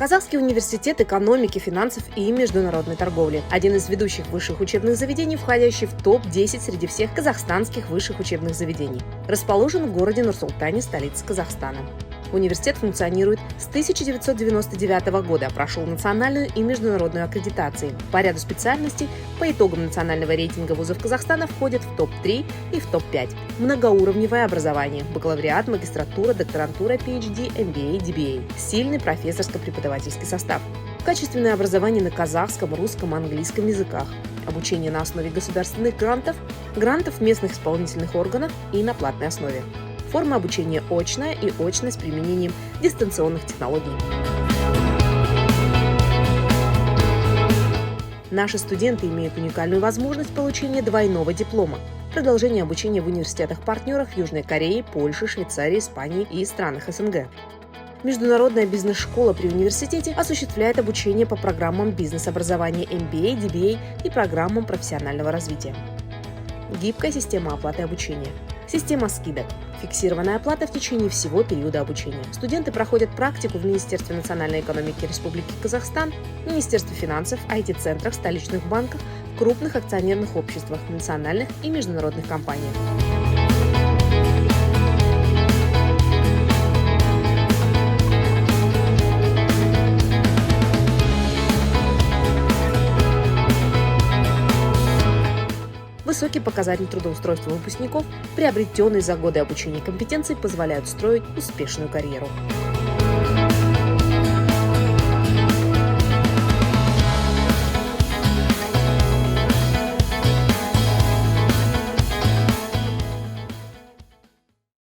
Казахский университет экономики, финансов и международной торговли. Один из ведущих высших учебных заведений, входящий в топ-10 среди всех казахстанских высших учебных заведений. Расположен в городе Нур-Султане, столице Казахстана. Университет функционирует с 1999 года, прошел национальную и международную аккредитации. По ряду специальностей по итогам национального рейтинга вузов Казахстана входят в топ-3 и в топ-5. Многоуровневое образование, бакалавриат, магистратура, докторантура, PhD, MBA, DBA. Сильный профессорско-преподавательский состав. Качественное образование на казахском, русском, английском языках. Обучение на основе государственных грантов, грантов местных исполнительных органов и на платной основе. Форма обучения очная и очная с применением дистанционных технологий. Наши студенты имеют уникальную возможность получения двойного диплома. Продолжение обучения в университетах-партнерах Южной Кореи, Польши, Швейцарии, Испании и странах СНГ. Международная бизнес-школа при университете осуществляет обучение по программам бизнес-образования MBA, DBA и программам профессионального развития. Гибкая система оплаты обучения. Система скидок. Фиксированная оплата в течение всего периода обучения. Студенты проходят практику в Министерстве национальной экономики Республики Казахстан, Министерстве финансов, IT-центрах, столичных банках, крупных акционерных обществах, национальных и международных компаниях. Высокий показатель трудоустройства выпускников, приобретенные за годы обучения компетенции, позволяют строить успешную карьеру.